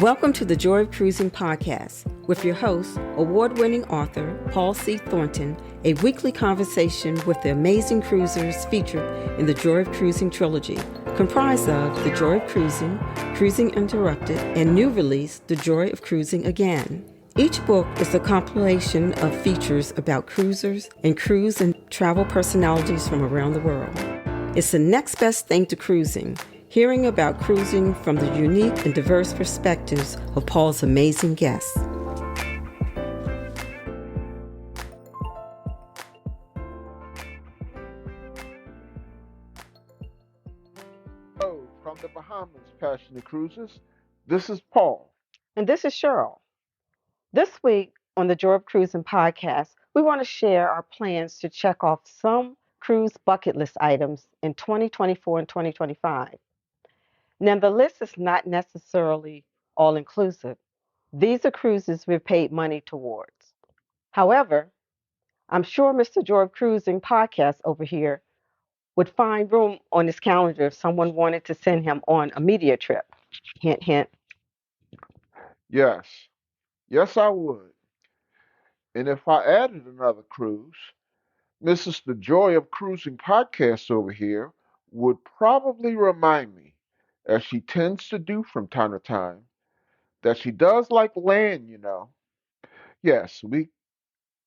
Welcome to the Joy of Cruising podcast with your host, award-winning author Paul C. Thornton, a weekly conversation with the amazing cruisers featured in the Joy of Cruising trilogy, comprised of The Joy of Cruising, Cruising Interrupted, and new release, The Joy of Cruising Again. Each book is a compilation of features about cruisers and cruise and travel personalities from around the world. It's the next best thing to cruising, hearing about cruising from the unique and diverse perspectives of Paul's amazing guests. Hello, from the Bahamas, Passionate Cruises. This is Paul. And this is Cheryl. This week on the Joy of Cruising podcast, we want to share our plans to check off some cruise bucket list items in 2024 and 2025. Now, the list is not necessarily all inclusive. These are cruises we've paid money towards. However, I'm sure Mr. Joy of Cruising podcast over here would find room on his calendar if someone wanted to send him on a media trip. Hint, hint. Yes, yes, I would. And if I added another cruise, Mrs. The Joy of Cruising podcast over here would probably remind me, as she tends to do from time to time, that she does like land. Yes, we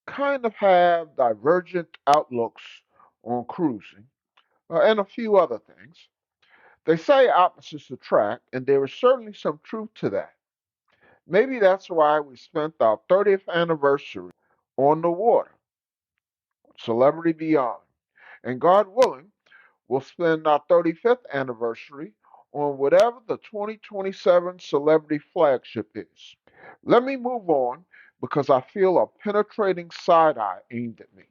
kind of have divergent outlooks on cruising and a few other things. They say opposites attract, and there is certainly some truth to that. Maybe that's why we spent our 30th anniversary on the water, Celebrity Beyond. And God willing, we'll spend our 35th anniversary on whatever the 2027 celebrity flagship is. Let me move on because I feel a penetrating side eye aimed at me.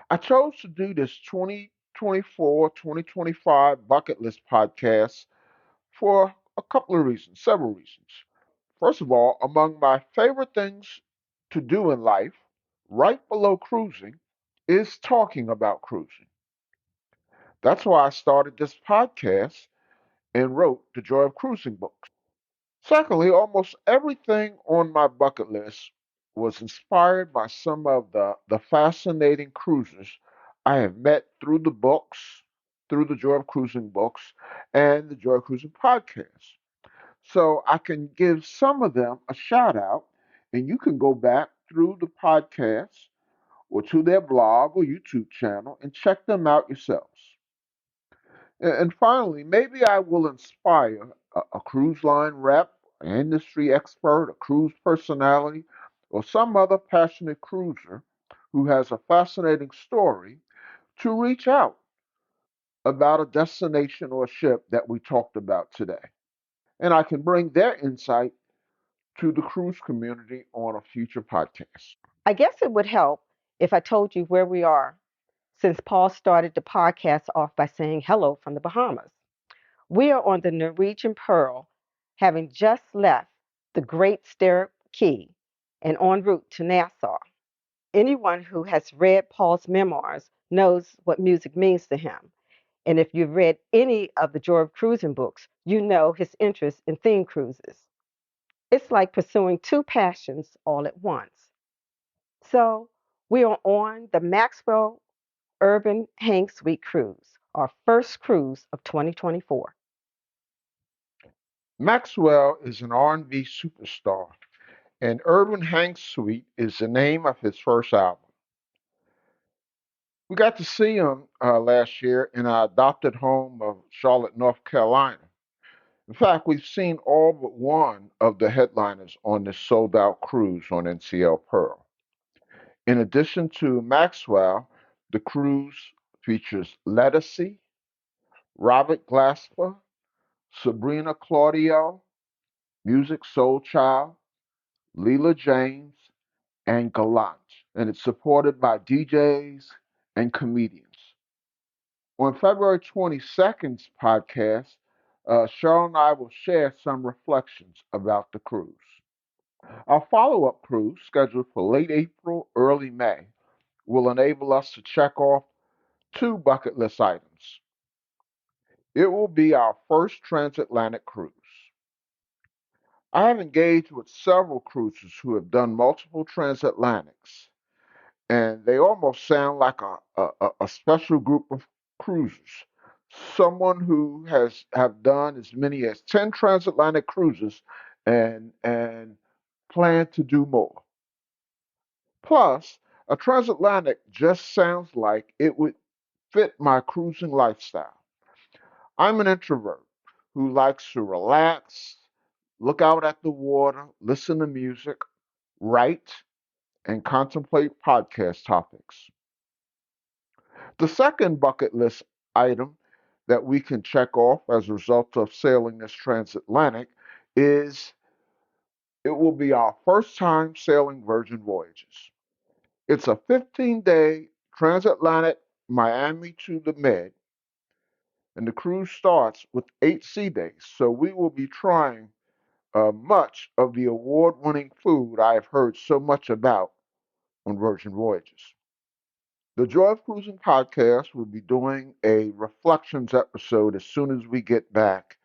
I chose to do this 2024-2025 bucket list podcast for a couple of reasons, several reasons. First of all, among my favorite things to do in life, right below cruising, is talking about cruising. That's why I started this podcast and wrote the Joy of Cruising books. Secondly, almost everything on my bucket list was inspired by some of the fascinating cruisers I have met through the books, through the Joy of Cruising books, and the Joy of Cruising podcast. So I can give some of them a shout out, and you can go back through the podcast or to their blog or YouTube channel and check them out yourselves. And finally, maybe I will inspire a cruise line rep, an industry expert, a cruise personality, or some other passionate cruiser who has a fascinating story to reach out about a destination or ship that we talked about today. And I can bring their insight to the cruise community on a future podcast. I guess it would help if I told you where we are since Paul started the podcast off by saying hello from the Bahamas. We are on the Norwegian Pearl, having just left the Great Stirrup Key and en route to Nassau. Anyone who has read Paul's memoirs knows what music means to him. And if you've read any of the Joy of Cruising books, you know his interest in theme cruises. It's like pursuing two passions all at once. So we are on the Maxwell Urban Hang Suite Cruise, our first cruise of 2024. Maxwell is an R&B superstar, and Urban Hank Suite is the name of his first album. We got to see him last year in our adopted home of Charlotte, North Carolina. In fact, we've seen all but one of the headliners on this sold out cruise on NCL Pearl. In addition to Maxwell, the cruise features Lettucey, Robert Glasper, Sabrina Claudio, Music Soul Child, Leela James, and Gallant. And it's supported by DJs and comedians. On February 22nd's podcast, Cheryl and I will share some reflections about the cruise. Our follow up cruise, scheduled for late April, early May, will enable us to check off two bucket list items. It will be our first transatlantic cruise. I have engaged with several cruisers who have done multiple transatlantics, and they almost sound like a special group of cruisers. Someone who has have done as many as 10 transatlantic cruises and plan to do more. Plus, a transatlantic just sounds like it would fit my cruising lifestyle. I'm an introvert who likes to relax, look out at the water, listen to music, write, and contemplate podcast topics. The second bucket list item that we can check off as a result of sailing this transatlantic is it will be our first time sailing Virgin Voyages. It's a 15-day transatlantic Miami to the Med, and the cruise starts with 8 sea days. So we will be trying much of the award winning food I have heard so much about on Virgin Voyages. The Joy of Cruising podcast will be doing a reflections episode as soon as we get back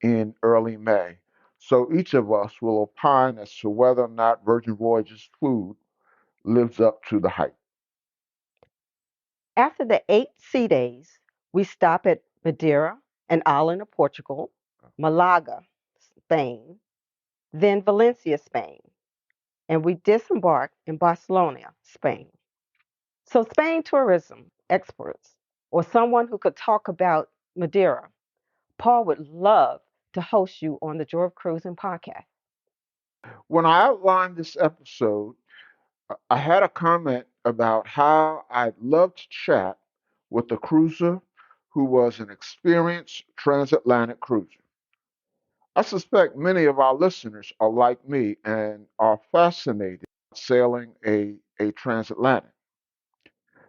in early May. So each of us will opine as to whether or not Virgin Voyages food lives up to the hype. After the 8 sea days, we stop at Madeira, an island of Portugal, Malaga, Spain, then Valencia, Spain, and we disembark in Barcelona, Spain. So, Spain tourism experts or someone who could talk about Madeira, Paul would love to host you on the Joy of Cruising podcast. When I outlined this episode, I had a comment about how I'd love to chat with a cruiser who was an experienced transatlantic cruiser. I suspect many of our listeners are like me and are fascinated with sailing a transatlantic.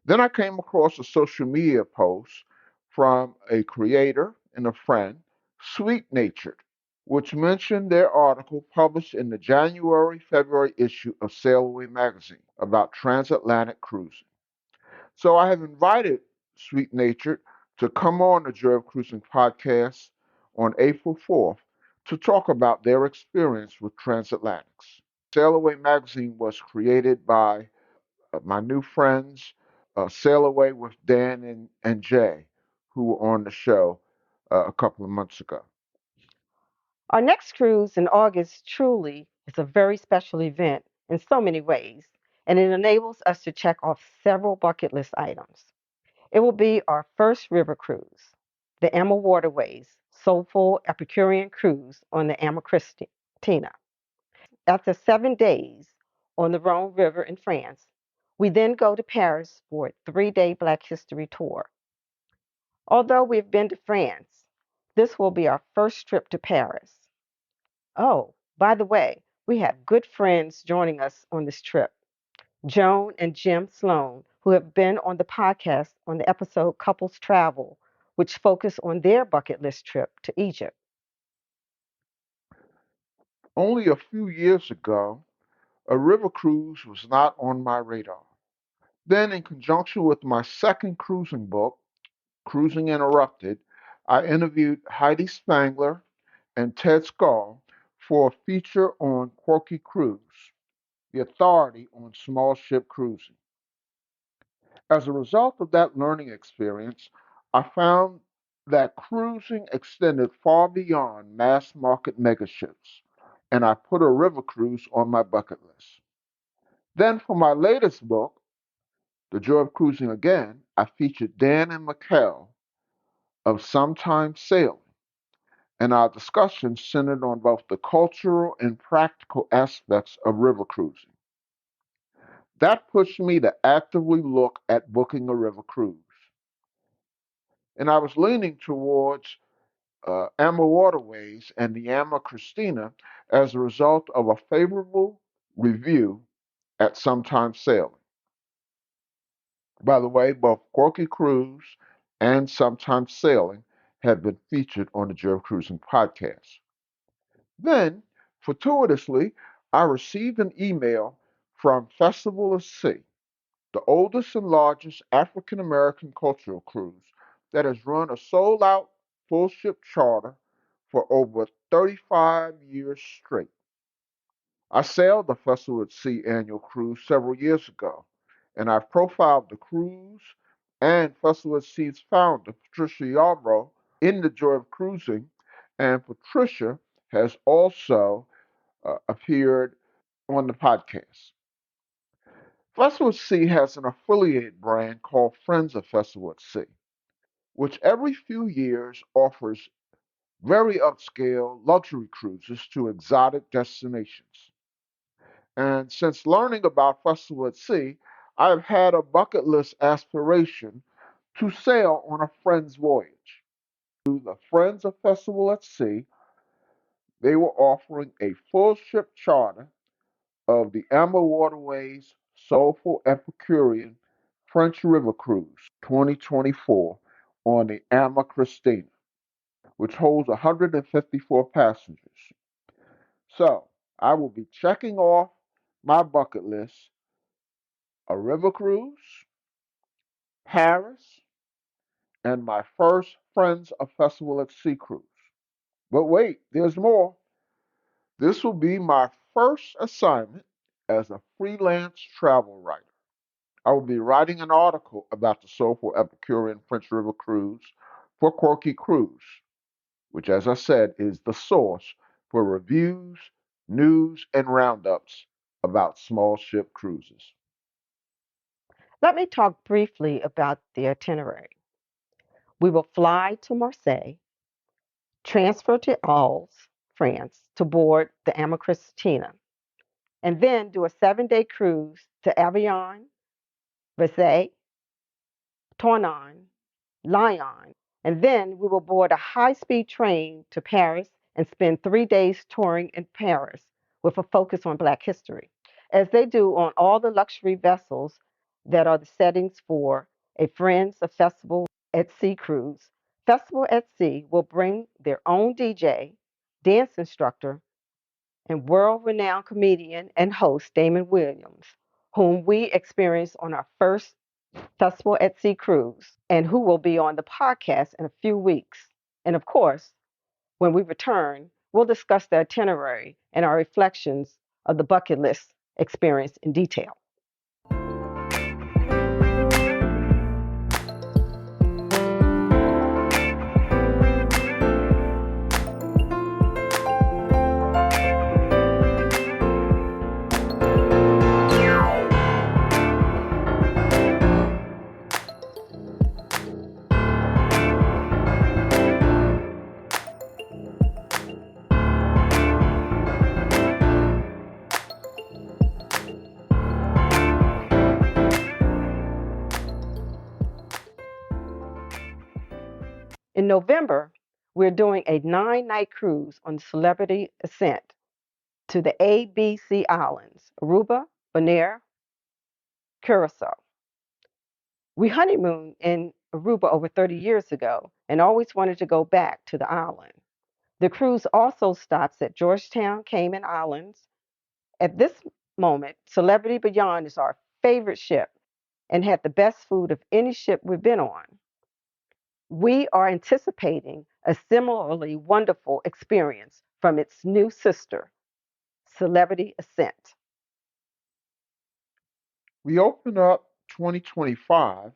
Then I came across a social media post from a creator and a friend, Sweet Natured, which mentioned their article published in the January February issue of Sail Away magazine about transatlantic cruising. So I have invited Sweet Natured to come on the Joy of Cruising podcast on April 4th to talk about their experience with transatlantics. Sail Away magazine was created by my new friends, Sail Away with Dan and Jay, who were on the show a couple of months ago. Our next cruise in August truly is a very special event in so many ways, and it enables us to check off several bucket list items. It will be our first river cruise, the Emma Waterways Soulful Epicurean Cruise on the Emma Christina. After 7 days on the Rhone River in France, we then go to Paris for a 3 day Black History tour. Although we've been to France, this will be our first trip to Paris. Oh, by the way, we have good friends joining us on this trip. Joan and Jim Sloan, who have been on the podcast on the episode Couples Travel, which focus on their bucket list trip to Egypt. Only a few years ago, a river cruise was not on my radar. Then, in conjunction with my second cruising book, Cruising Interrupted, I interviewed Heidi Spangler and Ted Skull for a feature on Quirky Cruise, the authority on small ship cruising. As a result of that learning experience, I found that cruising extended far beyond mass market megaships, and I put a river cruise on my bucket list. Then, for my latest book, The Joy of Cruising Again, I featured Dan and Mikkel of Sometimes Sailing, and our discussion centered on both the cultural and practical aspects of river cruising. That pushed me to actively look at booking a river cruise. And I was leaning towards Amma Waterways and the Amma Christina as a result of a favorable review at Sometimes Sailing. By the way, both Quirky Cruise and Sometimes Sailing have been featured on the Joe Cruising podcast. Then, fortuitously, I received an email from Festival of Sea, the oldest and largest African American cultural cruise that has run a sold out full ship charter for over 35 years straight. I sailed the Festival at Sea annual cruise several years ago, and I've profiled the cruise and Festival at Sea's founder, Patricia Yarbrough, in The Joy of Cruising, and Patricia has also appeared on the podcast. Festival at Sea has an affiliate brand called Friends of Festival at Sea, which every few years offers very upscale luxury cruises to exotic destinations. And since learning about Festival at Sea, I've had a bucket list aspiration to sail on a friend's voyage. To the Friends of Festival at Sea, they were offering a full ship charter of the Amber Waterways Soulful Epicurean French River Cruise 2024 on the Ama Christina, which holds 154 passengers. So I will be checking off my bucket list a river cruise, Paris, and my first Friends of Festival at Sea cruise. But wait, there's more. This will be my first assignment as a freelance travel writer. I will be writing an article about the soulful Epicurean French River cruise for Quirky Cruise, which, as I said, is the source for reviews, news, and roundups about small ship cruises. Let me talk briefly about the itinerary. We will fly to Marseille, transfer to Arles, France, to board the Ama Christina, and then do a 7-day cruise to Avignon, Versailles, Tournon, Lyon, and then we will board a high-speed train to Paris and spend 3 days touring in Paris with a focus on Black history, as they do on all the luxury vessels that are the settings for a Friends of Festival at Sea cruise. Festival at Sea will bring their own DJ, dance instructor, and world-renowned comedian and host Damon Williams, whom we experienced on our first Festival at Sea cruise, and who will be on the podcast in a few weeks. And of course, when we return, we'll discuss the itinerary and our reflections of the bucket list experience in detail. In November, we're doing a 9-night cruise on Celebrity Ascent to the ABC Islands, Aruba, Bonaire, Curacao. We honeymooned in Aruba over 30 years ago and always wanted to go back to the island. The cruise also stops at Georgetown, Cayman Islands. At this moment, Celebrity Beyond is our favorite ship and had the best food of any ship we've been on. We are anticipating a similarly wonderful experience from its new sister, Celebrity Ascent. We open up 2025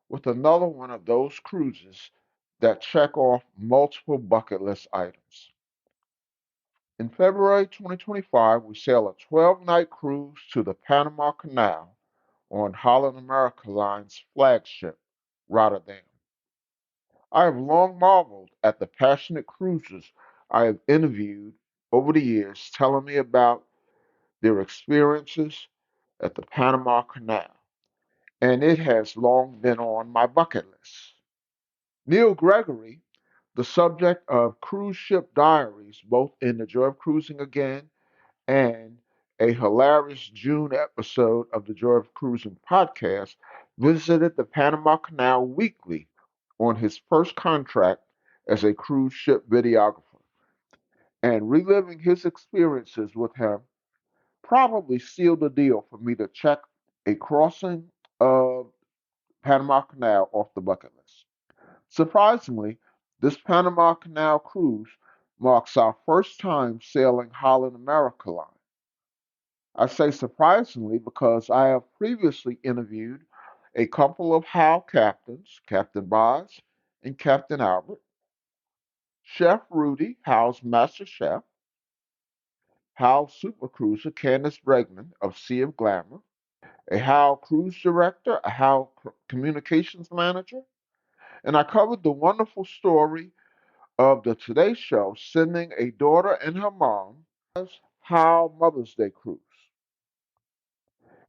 with another one of those cruises that check off multiple bucket list items. In February 2025, we sail a 12-night cruise to the Panama Canal on Holland America Line's flagship, Rotterdam. I have long marveled at the passionate cruisers I have interviewed over the years telling me about their experiences at the Panama Canal, and it has long been on my bucket list. Neil Gregory, the subject of Cruise Ship Diaries, both in The Joy of Cruising Again and a hilarious June episode of the Joy of Cruising podcast, visited the Panama Canal weekly on his first contract as a cruise ship videographer. And reliving his experiences with him probably sealed the deal for me to check a crossing of Panama Canal off the bucket list. Surprisingly, this Panama Canal cruise marks our first time sailing Holland America Line. I say surprisingly because I have previously interviewed a couple of Hal captains, Captain Boz and Captain Albert, Chef Rudy, Hal's master chef, Hal Super Cruiser Candace Bregman of Sea of Glamour, a Hal cruise director, a Hal communications manager, and I covered the wonderful story of the Today Show sending a daughter and her mom as Hal Mother's Day cruise.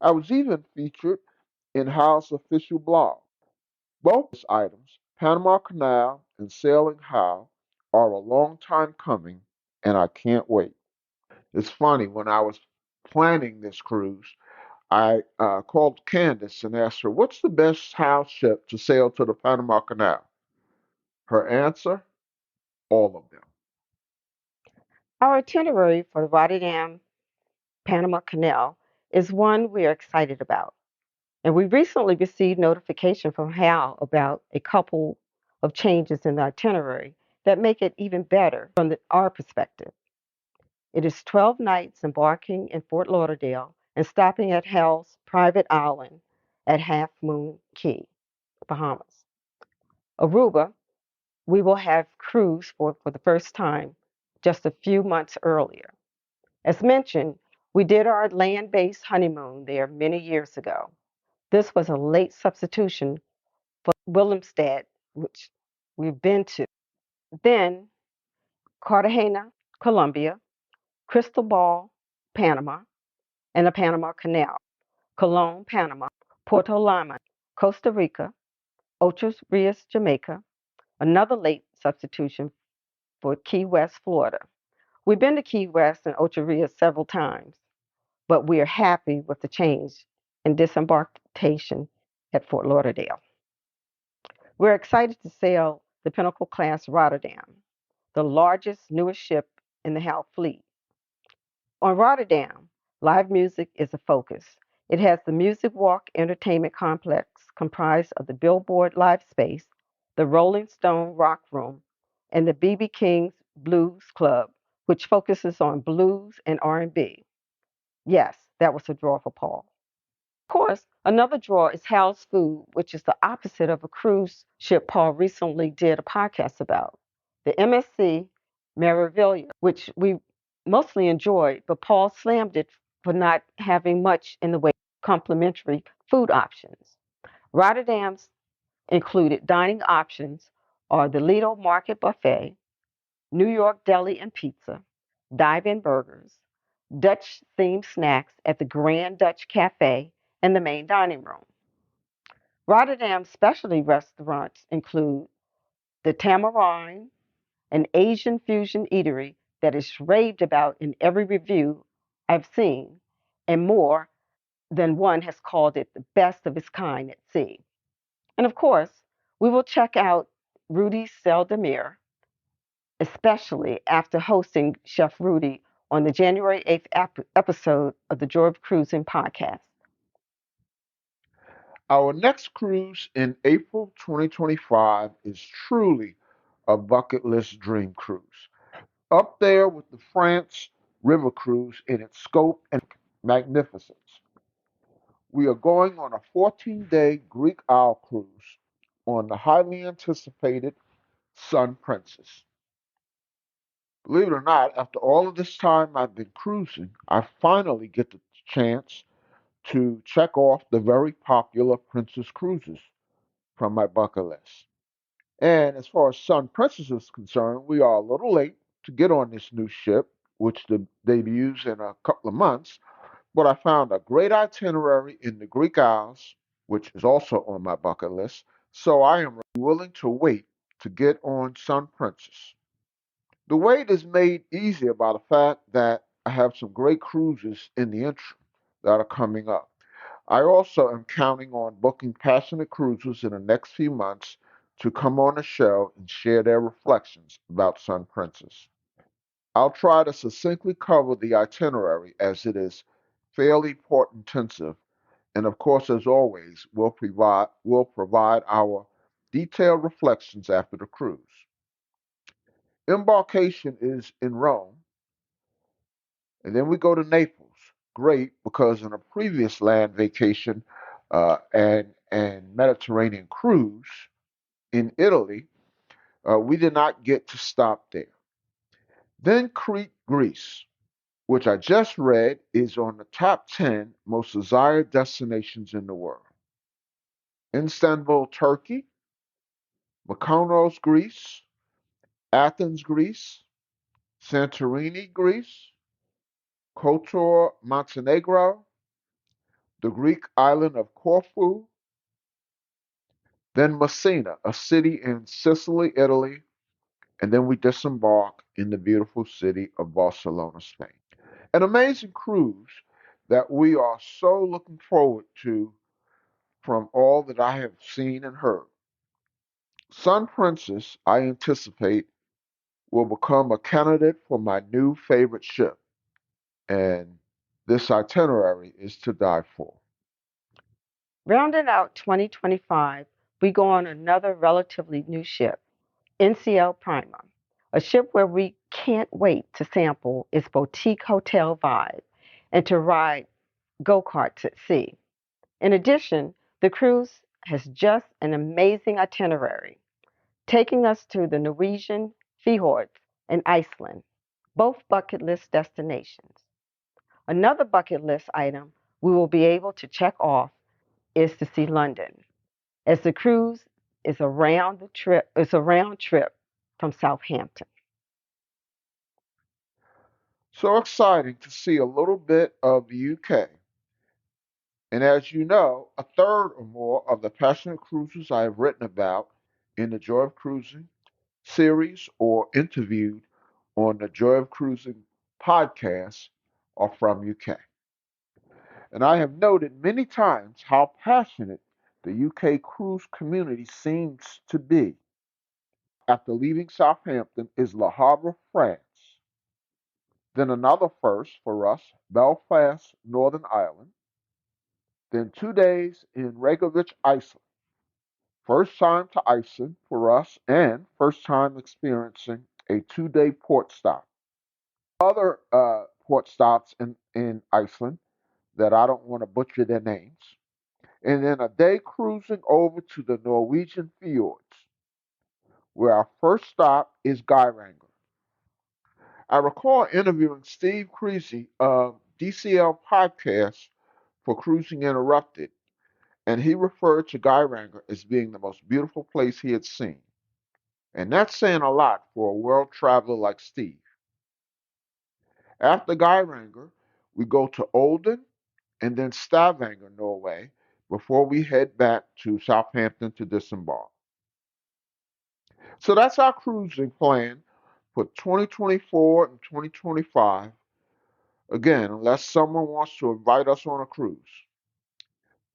I was even featured in Hal's official blog. Both items, Panama Canal and Sailing Hal, are a long time coming, and I can't wait. It's funny, when I was planning this cruise, I called Candace and asked her, "What's the best house ship to sail to the Panama Canal?" Her answer, all of them. Our itinerary for the Rotterdam Panama Canal is one we are excited about. And we recently received notification from Hal about a couple of changes in the itinerary that make it even better from our perspective. It is 12 nights embarking in Fort Lauderdale and stopping at Hal's private island at Half Moon Cay, Bahamas. Aruba, we will have cruise for the first time just a few months earlier. As mentioned, we did our land based honeymoon there many years ago. This was a late substitution for Willemstad, which we've been to. Then Cartagena, Colombia, Cristobal, Panama, and the Panama Canal, Colon, Panama, Puerto Limon, Costa Rica, Ocho Rios, Jamaica, another late substitution for Key West, Florida. We've been to Key West and Ocho Rios several times, but we are happy with the change in disembarkation at Fort Lauderdale. We're excited to sail the Pinnacle class Rotterdam, the largest, newest ship in the HAL fleet. On Rotterdam, live music is a focus. It has the Music Walk Entertainment Complex comprised of the Billboard Live Space, the Rolling Stone Rock Room, and the B.B. King's Blues Club, which focuses on blues and R&B. Yes, that was a draw for Paul. Of course, another draw is Hal's Food, which is the opposite of a cruise ship Paul recently did a podcast about. The MSC Meraviglia, which we mostly enjoyed, but Paul slammed it for not having much in the way of complimentary food options. Rotterdam's included dining options are the Lido Market Buffet, New York Deli and Pizza, dive-in burgers, Dutch-themed snacks at the Grand Dutch Cafe and the main dining room. Rotterdam's specialty restaurants include the Tamarind, an Asian fusion eatery that is raved about in every review I've seen, and more than one has called it the best of its kind at sea. And of course, we will check out Rudy's Seldemir, especially after hosting Chef Rudy on the January 8th episode of the Joy of Cruising podcast. Our next cruise in April 2025 is truly a bucket list dream cruise. Up there with the France River Cruise in its scope and magnificence. We are going on a 14-day Greek Isle cruise on the highly anticipated Sun Princess. Believe it or not, after all of this time I've been cruising, I finally get the chance to check off the very popular Princess cruises from my bucket list. And as far as Sun Princess is concerned, we are a little late to get on this new ship, which debuts in a couple of months. But I found a great itinerary in the Greek Isles, which is also on my bucket list. So I am willing to wait to get on Sun Princess. The wait is made easier by the fact that I have some great cruises in the interim that are coming up. I also am counting on booking passionate cruisers in the next few months to come on the show and share their reflections about Sun Princess. I'll try to succinctly cover the itinerary as it is fairly port intensive, and of course, as always, we'll provide our detailed reflections after the cruise. Embarkation is in Rome, and then we go to Naples. great because on a previous land vacation and Mediterranean cruise in Italy, we did not get to stop there. Then Crete, Greece, which I just read is on the top 10 most desired destinations in the world. Istanbul, Turkey, Mykonos, Greece, Athens, Greece, Santorini, Greece, Kotor, Montenegro, the Greek island of Corfu, then Messina, a city in Sicily, Italy, and then we disembark in the beautiful city of Barcelona, Spain. An amazing cruise that we are so looking forward to from all that I have seen and heard. Sun Princess, I anticipate, will become a candidate for my new favorite ship, and this itinerary is to die for. Rounding out 2025, we go on another relatively new ship, NCL Prima, a ship where we can't wait to sample its boutique hotel vibe and to ride go karts at sea. In addition, the cruise has just an amazing itinerary, taking us to the Norwegian fjords and Iceland, both bucket list destinations. Another bucket list item we will be able to check off is to see London, as the cruise is a round trip from Southampton. So exciting to see a little bit of the UK. And as you know, a third or more of the passionate cruisers I have written about in the Joy of Cruising series or interviewed on the Joy of Cruising podcast are from UK. And I have noted many times how passionate the UK cruise community seems to be. After leaving Southampton is Le Havre, France. Then another first for us, Belfast, Northern Ireland. Then 2 days in Reykjavik, Iceland. First time to Iceland for us and first time experiencing a 2 day port stop. Other port stops in Iceland that I don't want to butcher their names. And then a day cruising over to the Norwegian fjords, where our first stop is Geiranger. I recall interviewing Steve Creasy of DCL Podcast for Cruising Interrupted, and he referred to Geiranger as being the most beautiful place he had seen. And that's saying a lot for a world traveler like Steve. After Geiranger, we go to Olden and then Stavanger, Norway, before we head back to Southampton to disembark. So that's our cruising plan for 2024 and 2025. Again, unless someone wants to invite us on a cruise.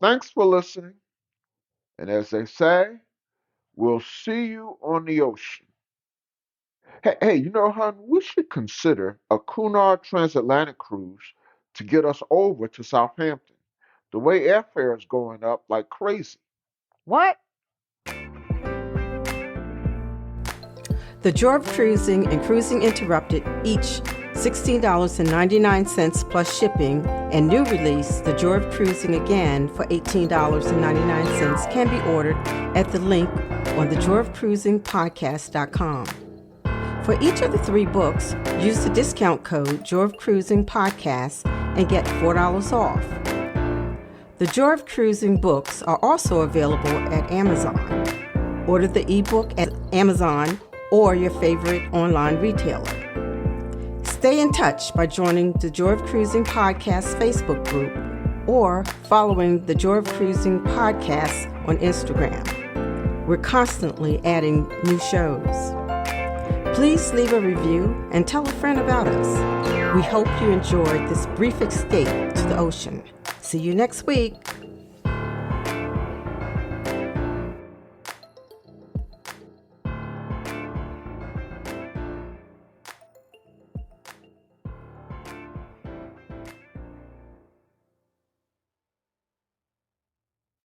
Thanks for listening. And as they say, we'll see you on the ocean. Hey, hon, we should consider a Cunard transatlantic cruise to get us over to Southampton. The way airfare is going up like crazy. What? The Joy of Cruising and Cruising Interrupted, each $16.99 plus shipping, and new release, The Joy of Cruising Again for $18.99 can be ordered at the link on thejoyofcruisingpodcast.com. For each of the 3 books, use the discount code Joy of Cruising Podcast and get $4 off. The Joy of Cruising books are also available at Amazon. Order the ebook at Amazon or your favorite online retailer. Stay in touch by joining the Joy of Cruising Podcast Facebook group or following the Joy of Cruising Podcast on Instagram. We're constantly adding new shows. Please leave a review and tell a friend about us. We hope you enjoyed this brief escape to the ocean. See you next week.